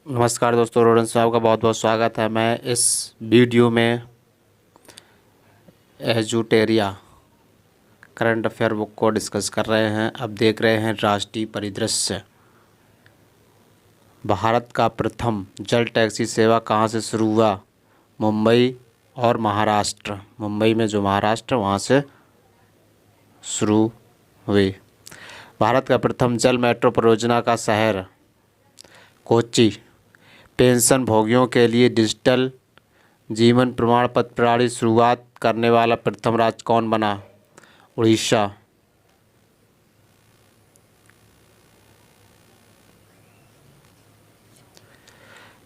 नमस्कार दोस्तों, रोडन साहब का बहुत बहुत स्वागत है। मैं इस वीडियो में एजुटेरिया करंट अफेयर बुक को डिस्कस कर रहे हैं। अब देख रहे हैं राष्ट्रीय परिदृश्य। भारत का प्रथम जल टैक्सी सेवा कहाँ से शुरू हुआ? मुंबई और महाराष्ट्र। मुंबई में जो महाराष्ट्र वहाँ से शुरू हुई। भारत का प्रथम जल मेट्रो परियोजना का शहर कोच्चि। पेंशन भोगियों के लिए डिजिटल जीवन प्रमाण पत्र प्रणाली शुरुआत करने वाला प्रथम राज्य कौन बना? उड़ीसा।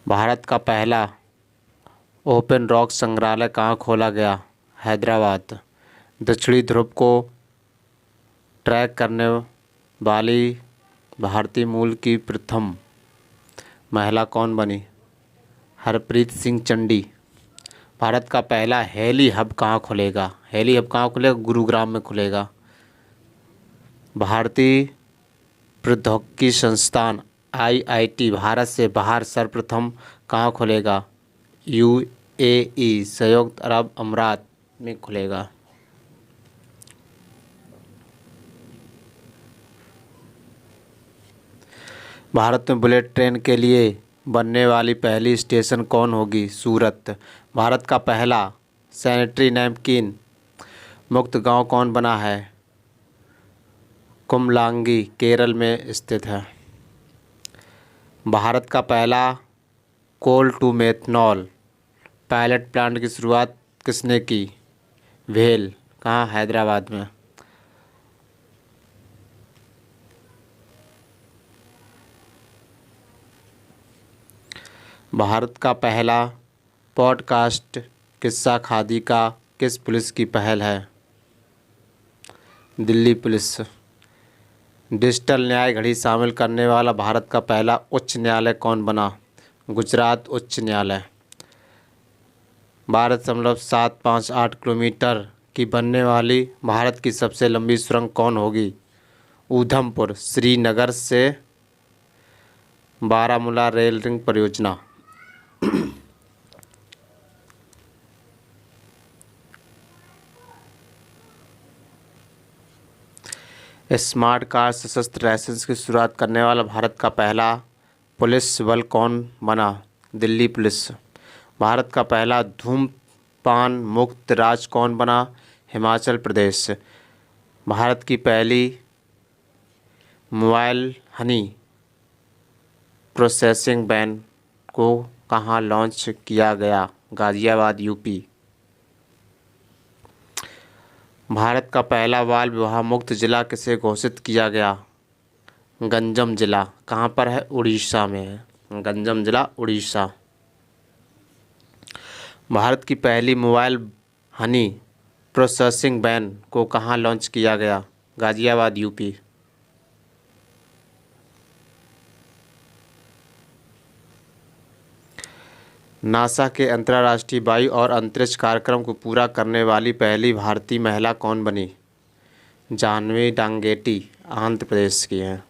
भारत का पहला ओपन रॉक संग्रहालय कहाँ खोला गया? हैदराबाद। दक्षिणी ध्रुव को ट्रैक करने वाली भारतीय मूल की प्रथम महिला कौन बनी? हरप्रीत सिंह चंडी। भारत का पहला हेली हब कहाँ खुलेगा? हेली हब कहाँ खुलेगा? गुरुग्राम में खुलेगा। भारतीय प्रौद्योगिकी संस्थान आईआईटी भारत से बाहर सर्वप्रथम कहाँ खुलेगा? यूएई संयुक्त अरब अमीरात में खुलेगा। भारत में बुलेट ट्रेन के लिए बनने वाली पहली स्टेशन कौन होगी? सूरत। भारत का पहला सैनिटरी नैपकिन मुक्त गांव कौन बना है? कुमलांगी केरल में स्थित है। भारत का पहला कोल टू मेथनॉल पायलट प्लांट की शुरुआत किसने की? भेल। कहाँ? हैदराबाद में। भारत का पहला पॉडकास्ट किस्सा खादी का किस पुलिस की पहल है? दिल्ली पुलिस। डिजिटल न्याय घड़ी शामिल करने वाला भारत का पहला उच्च न्यायालय कौन बना? गुजरात उच्च न्यायालय। 12.758 किलोमीटर की बनने वाली भारत की सबसे लंबी सुरंग कौन होगी? ऊधमपुर श्रीनगर से बारामूला रेल रिंग परियोजना। स्मार्ट कार सशस्त्र लाइसेंस की शुरुआत करने वाला भारत का पहला पुलिस बल कौन बना? दिल्ली पुलिस। भारत का पहला धूम्रपान मुक्त राज्य कौन बना? हिमाचल प्रदेश। भारत की पहली मोबाइल हनी प्रोसेसिंग वैन को कहाँ लॉन्च किया गया? गाज़ियाबाद यूपी। भारत का पहला बाल विवाह मुक्त जिला किसे घोषित किया गया? गंजम जिला। कहाँ पर है? उड़ीसा में है गंजम जिला, उड़ीसा। भारत की पहली मोबाइल हनी प्रोसेसिंग वैन को कहाँ लॉन्च किया गया? गाज़ियाबाद यूपी। नासा के अंतर्राष्ट्रीय वायु और अंतरिक्ष कार्यक्रम को पूरा करने वाली पहली भारतीय महिला कौन बनी? जाह्नवी डांगेटी आंध्र प्रदेश की हैं।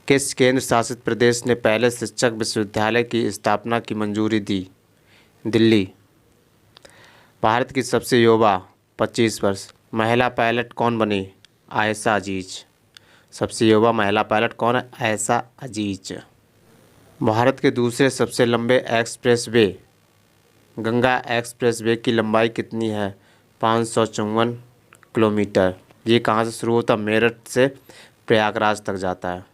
किस केंद्र शासित प्रदेश ने पहले शिक्षक विश्वविद्यालय की स्थापना की मंजूरी दी? दिल्ली। भारत की सबसे युवा 25 वर्ष महिला पायलट कौन बनी? आयशा अजीज। सबसे युवा महिला पायलट कौन है? आयशा अजीज। भारत के दूसरे सबसे लंबे एक्सप्रेसवे गंगा एक्सप्रेसवे की लंबाई कितनी है? 554 किलोमीटर। ये कहाँ से शुरू होता है? मेरठ से प्रयागराज तक जाता है।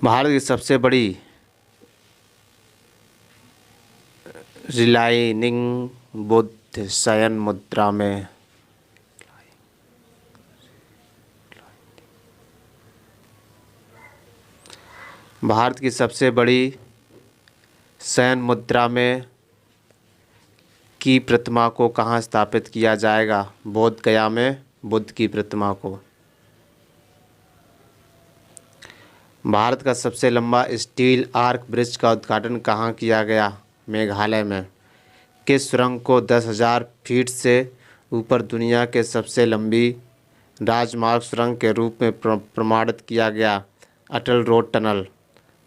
भारत की सबसे बड़ी रिलाइनिंग बुद्ध शयन मुद्रा में भारत की सबसे बड़ी शयन मुद्रा में की प्रतिमा को कहाँ स्थापित किया जाएगा? बोध गया में बुद्ध की प्रतिमा को। भारत का सबसे लंबा स्टील आर्क ब्रिज का उद्घाटन कहाँ किया गया? मेघालय में। किस सुरंग को 10,000 फीट से ऊपर दुनिया के सबसे लंबी राजमार्ग सुरंग के रूप में प्रमाणित किया गया? Atal road tunnel.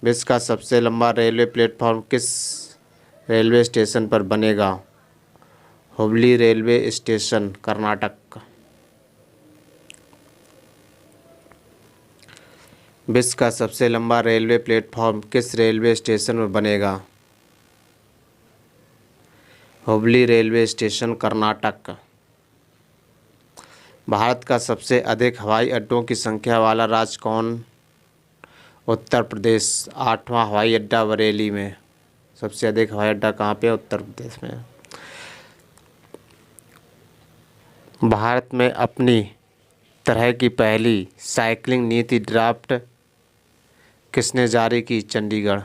विश्व का सबसे लंबा रेलवे प्लेटफॉर्म किस रेलवे स्टेशन पर बनेगा? Hubli railway station, Karnataka. विश्व का सबसे लंबा रेलवे प्लेटफॉर्म किस रेलवे स्टेशन पर बनेगा? Hubli railway station, Karnataka. भारत का सबसे अधिक हवाई अड्डों की संख्या वाला राज्य कौन? उत्तर प्रदेश। 8वां हवाई अड्डा बरेली में। सबसे अधिक हवाई अड्डा कहाँ पे? उत्तर प्रदेश में। भारत में अपनी तरह की पहली साइकिलिंग नीति ड्राफ्ट किसने जारी की? चंडीगढ़।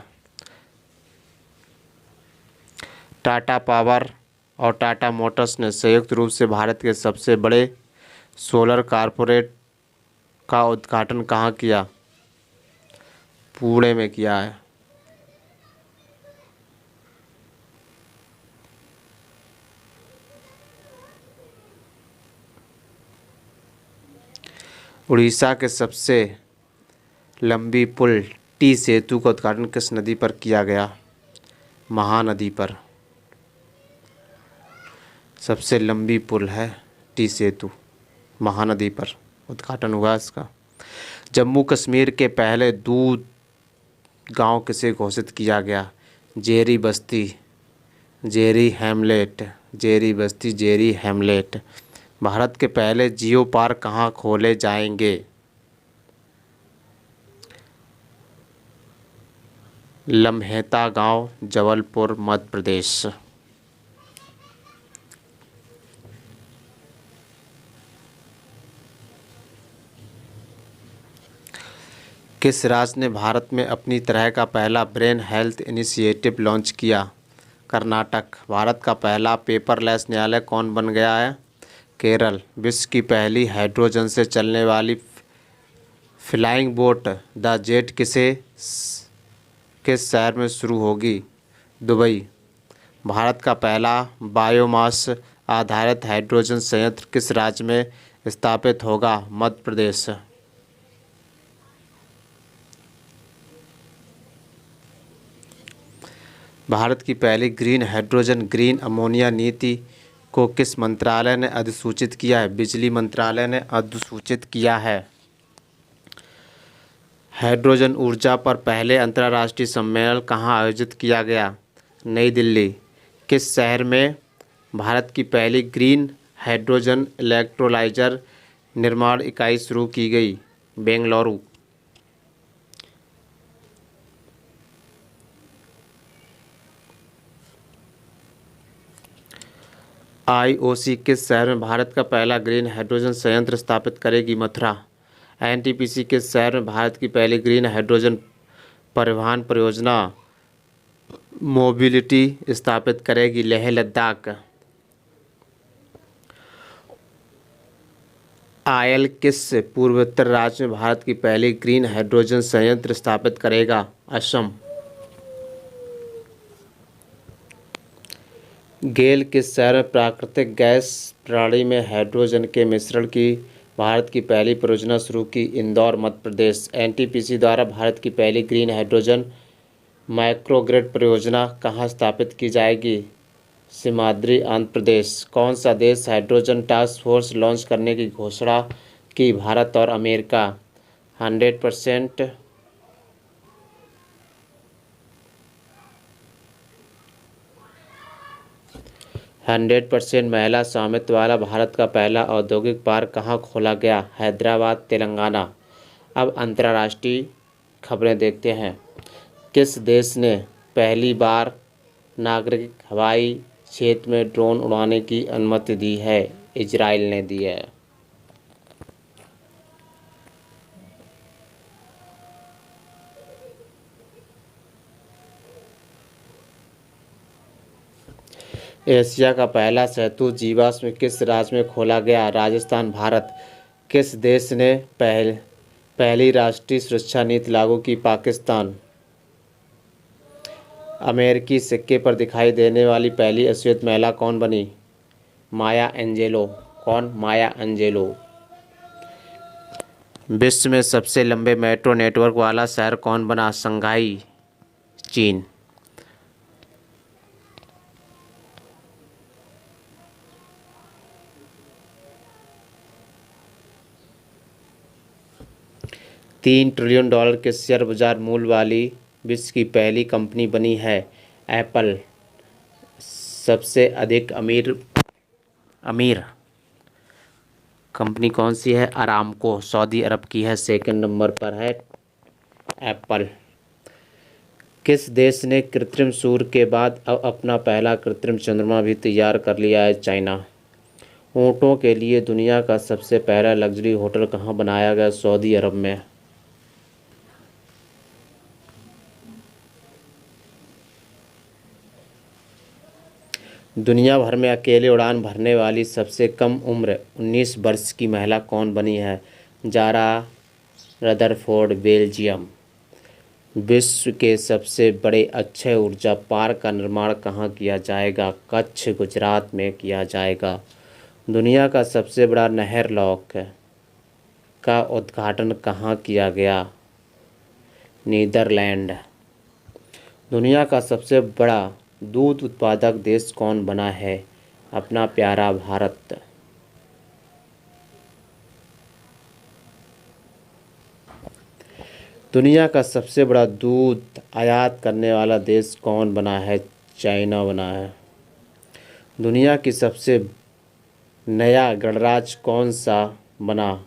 टाटा पावर और टाटा मोटर्स ने संयुक्त रूप से भारत के सबसे बड़े सोलर कॉर्पोरेट का उद्घाटन कहाँ किया? पुणे में किया है। उड़ीसा के सबसे लंबी पुल टी सेतु का उद्घाटन किस नदी पर किया गया? महानदी पर। सबसे लंबी पुल है टी सेतु, महानदी पर उद्घाटन हुआ इसका। जम्मू कश्मीर के पहले दूध गांव किसे घोषित किया गया? जेरी बस्ती, जेरी हैमलेट, जेरी बस्ती, जेरी हैमलेट। भारत के पहले जियो पार्क कहाँ खोले जाएंगे? लम्हेता गांव, जबलपुर, मध्य प्रदेश। किस राज्य ने भारत में अपनी तरह का पहला ब्रेन हेल्थ इनिशिएटिव लॉन्च किया? कर्नाटक। भारत का पहला पेपरलेस न्यायालय कौन बन गया है? केरल। विश्व की पहली हाइड्रोजन से चलने वाली फ्लाइंग बोट द जेट किस शहर में शुरू होगी? दुबई। भारत का पहला बायोमास आधारित हाइड्रोजन संयंत्र किस राज्य में स्थापित होगा? मध्य प्रदेश। भारत की पहली ग्रीन हाइड्रोजन ग्रीन अमोनिया नीति को किस मंत्रालय ने अधिसूचित किया है? बिजली मंत्रालय ने अधिसूचित किया है। हाइड्रोजन ऊर्जा पर पहले अंतर्राष्ट्रीय सम्मेलन कहाँ आयोजित किया गया? नई दिल्ली। किस शहर में भारत की पहली ग्रीन हाइड्रोजन इलेक्ट्रोलाइजर निर्माण इकाई शुरू की गई? बेंगलुरु। आईओसी किस शहर में भारत का पहला ग्रीन हाइड्रोजन संयंत्र स्थापित करेगी? मथुरा। एनटीपीसी किस शहर में भारत की पहली ग्रीन हाइड्रोजन परिवहन परियोजना मोबिलिटी स्थापित करेगी? लेह लद्दाख। आयल किस पूर्वोत्तर राज्य में भारत की पहली ग्रीन हाइड्रोजन संयंत्र स्थापित करेगा? असम। गेल किस शहर में प्राकृतिक गैस प्रणाली में हाइड्रोजन के मिश्रण की भारत की पहली परियोजना शुरू की? इंदौर, मध्य प्रदेश। एनटीपीसी द्वारा भारत की पहली ग्रीन हाइड्रोजन माइक्रोग्रिड परियोजना कहाँ स्थापित की जाएगी? सीमाद्री, आंध्र प्रदेश। कौन सा देश हाइड्रोजन टास्क फोर्स लॉन्च करने की घोषणा की? भारत और अमेरिका। 100% महिला स्वामित्व वाला भारत का पहला औद्योगिक पार्क कहाँ खोला गया? हैदराबाद, तेलंगाना। अब अंतर्राष्ट्रीय खबरें देखते हैं। किस देश ने पहली बार नागरिक हवाई क्षेत्र में ड्रोन उड़ाने की अनुमति दी है? इजराइल ने दी है। एशिया का पहला सेतु जीवाश्म किस राज्य में खोला गया? राजस्थान, भारत। किस देश ने पहली राष्ट्रीय सुरक्षा नीति लागू की? पाकिस्तान। अमेरिकी सिक्के पर दिखाई देने वाली पहली श्वेत महिला कौन बनी? माया एंजेलो। कौन? माया एंजेलो। विश्व में सबसे लंबे मेट्रो नेटवर्क वाला शहर कौन बना? शंघाई, चीन। $3 ट्रिलियन के शेयर बाजार मूल्य वाली विश्व की पहली कंपनी बनी है एप्पल। सबसे अधिक अमीर अमीर कंपनी कौन सी है? अरामको, सऊदी अरब की है। सेकंड नंबर पर है एप्पल। किस देश ने कृत्रिम सूर्य के बाद अब अपना पहला कृत्रिम चंद्रमा भी तैयार कर लिया है? चाइना। ऊँटों के लिए दुनिया का सबसे पहला लग्जरी होटल कहाँ बनाया गया? सऊदी अरब में। दुनिया भर में अकेले उड़ान भरने वाली सबसे कम उम्र 19 वर्ष की महिला कौन बनी है? Zara Rutherford, Belgium. विश्व के सबसे बड़े अक्षय ऊर्जा पार्क का निर्माण कहाँ किया जाएगा? कच्छ, गुजरात में किया जाएगा। दुनिया का सबसे बड़ा नहर लॉक का उद्घाटन कहाँ किया गया? नीदरलैंड। दुनिया का सबसे बड़ा दूध उत्पादक देश कौन बना है? अपना प्यारा भारत। दुनिया का सबसे बड़ा दूध आयात करने वाला देश कौन बना है? चाइना बना है। दुनिया की सबसे नया गणराज्य कौन सा बना?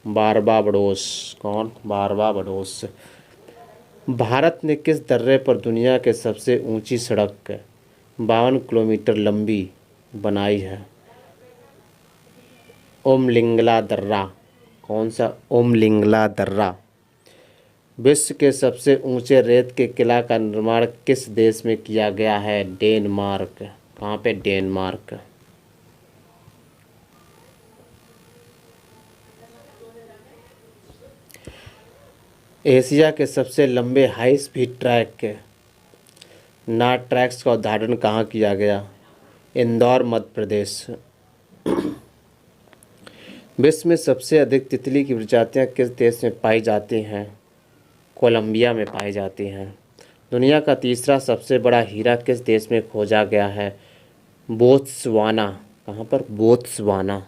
बारबाडोस। कौन? बारबाडोस। भारत ने किस दर्रे पर दुनिया के सबसे ऊंची सड़क 52 किलोमीटर लंबी बनाई है? ओमलिंगला दर्रा। कौन सा? ओमलिंगला दर्रा। विश्व के सबसे ऊंचे रेत के किला का निर्माण किस देश में किया गया है? डेनमार्क। कहाँ पे? डेनमार्क। एशिया के सबसे लंबे हाई स्पीड ट्रैक नाट ट्रैक्स का उद्घाटन कहाँ किया गया? इंदौर, मध्य प्रदेश। विश्व में सबसे अधिक तितली की प्रजातियां किस देश में पाई जाती हैं? कोलंबिया में पाई जाती हैं। दुनिया का तीसरा सबसे बड़ा हीरा किस देश में खोजा गया है? बोत्सवाना। कहाँ पर? बोत्सवाना।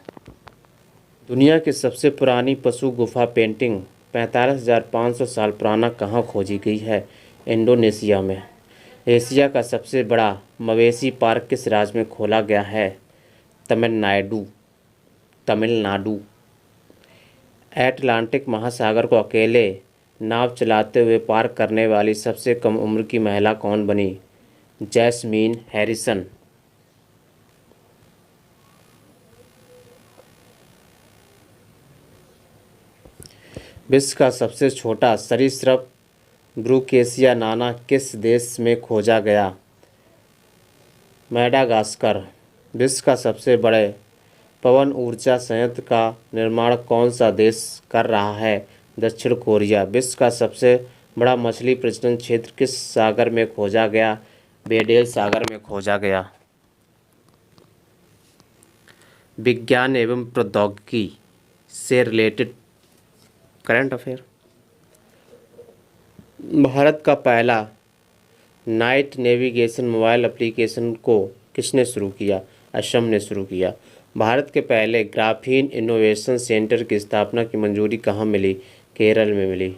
दुनिया की सबसे पुरानी पशु गुफा पेंटिंग 45,500 साल पुराना कहाँ खोजी गई है? इंडोनेशिया में। एशिया का सबसे बड़ा मवेशी पार्क किस राज्य में खोला गया है? तमिलनाडु। तमिलनाडु। अटलांटिक महासागर को अकेले नाव चलाते हुए पार करने वाली सबसे कम उम्र की महिला कौन बनी? Jasmine Harrison. विश्व का सबसे छोटा सरीसृप ब्रूकेसिया नाना किस देश में खोजा गया? मेडागास्कर। विश्व का सबसे बड़े पवन ऊर्जा संयंत्र का निर्माण कौन सा देश कर रहा है? दक्षिण कोरिया। विश्व का सबसे बड़ा मछली प्रजनन क्षेत्र किस सागर में खोजा गया? बेडेल सागर में खोजा गया। विज्ञान एवं प्रौद्योगिकी से रिलेटेड करंट अफेयर। भारत का पहला नाइट नेविगेशन मोबाइल एप्लीकेशन को किसने शुरू किया? असम ने शुरू किया। भारत के पहले ग्राफीन इनोवेशन सेंटर की स्थापना की मंजूरी कहाँ मिली? केरल में मिली।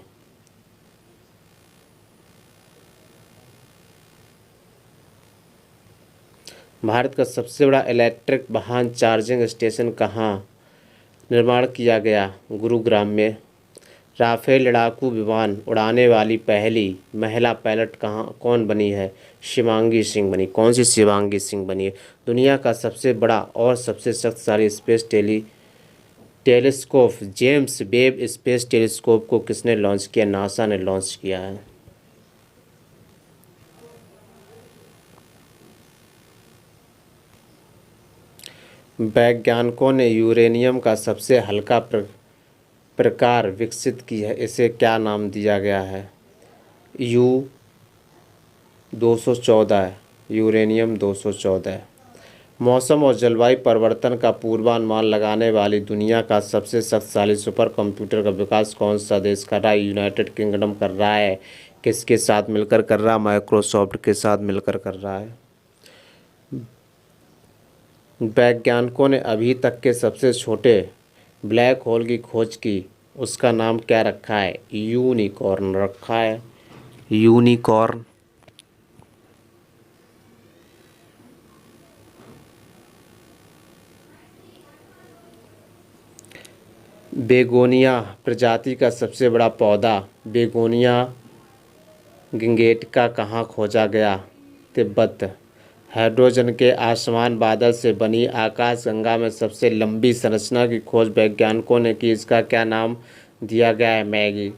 भारत का सबसे बड़ा इलेक्ट्रिक वाहन चार्जिंग स्टेशन कहाँ निर्माण किया गया? गुरुग्राम में। राफेल लड़ाकू विमान उड़ाने वाली पहली महिला पायलट कौन बनी है? शिवांगी सिंह बनी। कौन सी? शिवांगी सिंह बनी है। दुनिया का सबसे बड़ा और सबसे शक्तिशाली space telescope James Webb space telescope को किसने लॉन्च किया? नासा ने लॉन्च किया है। वैज्ञानिकों ने यूरेनियम का सबसे हल्का प्रकार विकसित की है। इसे क्या नाम दिया गया है? U-214। यूरेनियम 214। मौसम और जलवायु परिवर्तन का पूर्वानुमान लगाने वाली दुनिया का सबसे शक्तिशाली सुपर कंप्यूटर का विकास कौन सा देश कर रहा है? यूनाइटेड किंगडम कर रहा है। किसके साथ मिलकर कर रहा है? माइक्रोसॉफ्ट के साथ मिलकर कर रहा है। वैज्ञानिकों ने अभी तक के सबसे छोटे ब्लैक होल की खोज की, उसका नाम क्या रखा है? यूनिकॉर्न रखा है। यूनिकॉर्न। बेगोनिया प्रजाति का सबसे बड़ा पौधा बेगोनिया गिंगेटिका कहाँ खोजा गया? तिब्बत। हाइड्रोजन के आसमान बादल से बनी आकाशगंगा में सबसे लंबी संरचना की खोज वैज्ञानिकों ने की, इसका क्या नाम दिया गया है? मैगी।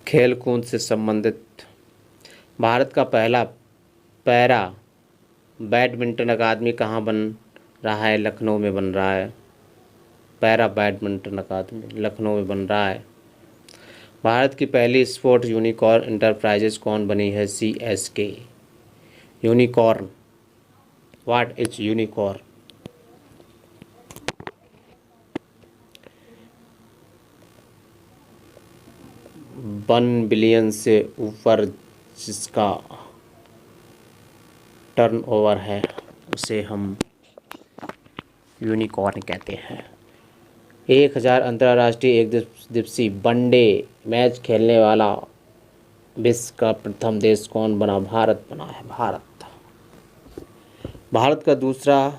खेल कूद से संबंधित भारत का पहला पैरा बैडमिंटन अकादमी कहाँ बन रहा है? लखनऊ में बन रहा है। पैरा बैडमिंटन अकादमी लखनऊ में बन रहा है। भारत की पहली स्पोर्ट यूनिकॉर्न इंटरप्राइजेज कौन बनी है? CSK। Unicorn. What is unicorn? 1 billion से ऊपर जिसका टर्नओवर है उसे हम यूनिकॉर्न कहते हैं। 1000 अंतर्राष्ट्रीय एक दिवसीय वनडे मैच खेलने वाला विश्व का प्रथम देश कौन बना? भारत बना है। भारत। भारत का दूसरा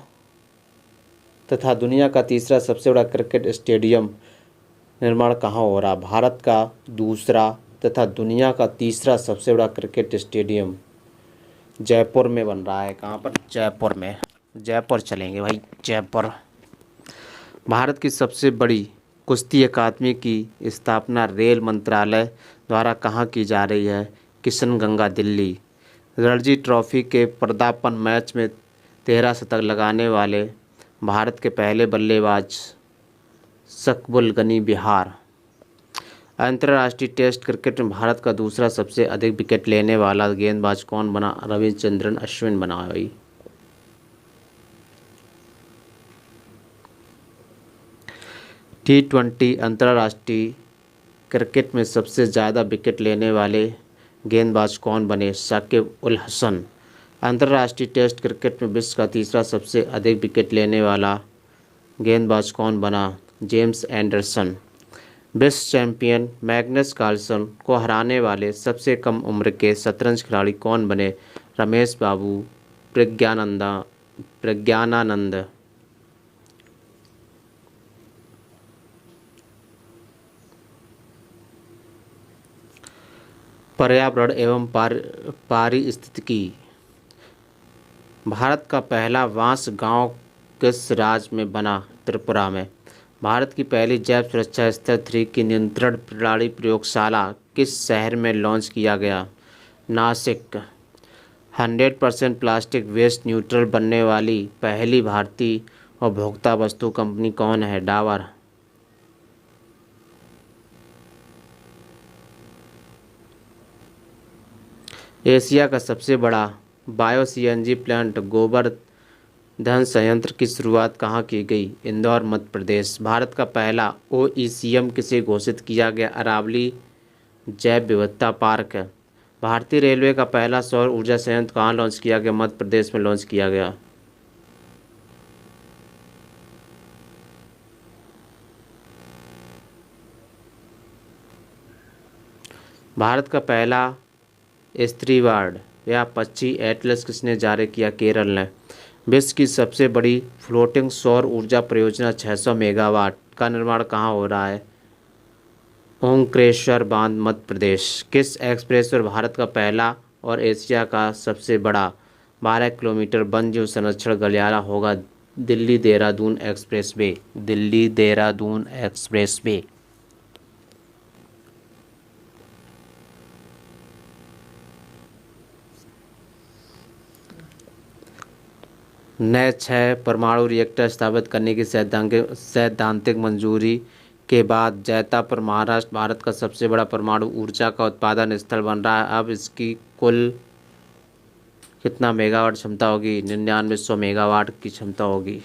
तथा दुनिया का तीसरा सबसे बड़ा क्रिकेट स्टेडियम निर्माण कहाँ हो रहा? भारत का दूसरा तथा दुनिया का तीसरा सबसे बड़ा क्रिकेट स्टेडियम जयपुर में बन रहा है। कहाँ पर? जयपुर में। जयपुर चलेंगे भाई, जयपुर। भारत की सबसे बड़ी कुश्ती अकादमी की स्थापना रेल मंत्रालय द्वारा कहाँ की जा रही है? किशनगंगा, दिल्ली। रणजी ट्रॉफी के पदार्पण मैच में 13 शतक लगाने वाले भारत के पहले बल्लेबाज शकबुल गनी, बिहार। अंतर्राष्ट्रीय टेस्ट क्रिकेट में भारत का दूसरा सबसे अधिक विकेट लेने वाला गेंदबाज कौन बना? रविचंद्रन अश्विन बना भाई। T20 अंतर्राष्ट्रीय क्रिकेट में सबसे ज़्यादा विकेट लेने वाले गेंदबाज कौन बने? साकिब उल हसन। अंतर्राष्ट्रीय टेस्ट क्रिकेट में विश्व का तीसरा सबसे अधिक विकेट लेने वाला गेंदबाज कौन बना? James Anderson. विश्व चैंपियन मैग्नस कार्लसन को हराने वाले सबसे कम उम्र के शतरंज खिलाड़ी कौन बने? रमेश बाबू प्रज्ञानानंद। पर्यावरण एवं पारिस्थितिकी भारत का पहला बांस गांव किस राज्य में बना? त्रिपुरा में। भारत की पहली जैव सुरक्षा स्तर 3 की नियंत्रण प्रणाली प्रयोगशाला किस शहर में लॉन्च किया गया? नासिक। 100% प्लास्टिक वेस्ट न्यूट्रल बनने वाली पहली भारतीय उपभोक्ता वस्तु कंपनी कौन है? डाबर। एशिया का सबसे बड़ा बायो CNG प्लांट गोवर्धन संयंत्र की शुरुआत कहाँ की गई? इंदौर, मध्य प्रदेश। भारत का पहला OECM किसे घोषित किया गया? अरावली जैव विविधता पार्क। भारतीय रेलवे का पहला सौर ऊर्जा संयंत्र कहाँ लॉन्च किया गया? मध्य प्रदेश में लॉन्च किया गया। भारत का पहला स्त्रीवार्ड या पक्षी एटलस किसने जारी किया? केरल ने। विश्व की सबसे बड़ी फ्लोटिंग सौर ऊर्जा परियोजना 600 मेगावाट का निर्माण कहाँ हो रहा है? ओंकारेश्वर बांध, मध्य प्रदेश। किस एक्सप्रेस पर भारत का पहला और एशिया का सबसे बड़ा 12 किलोमीटर वन जीव संरक्षण गलियारा होगा? दिल्ली देहरादून एक्सप्रेसवे। दिल्ली देहरादून एक्सप्रेसवे। नए 6 परमाणु रिएक्टर स्थापित करने की सैद्धांतिक मंजूरी के बाद जैतापुर महाराष्ट्र भारत का सबसे बड़ा परमाणु ऊर्जा का उत्पादन स्थल बन रहा है। अब इसकी कुल कितना मेगावाट क्षमता होगी? 9900 मेगावाट की क्षमता होगी।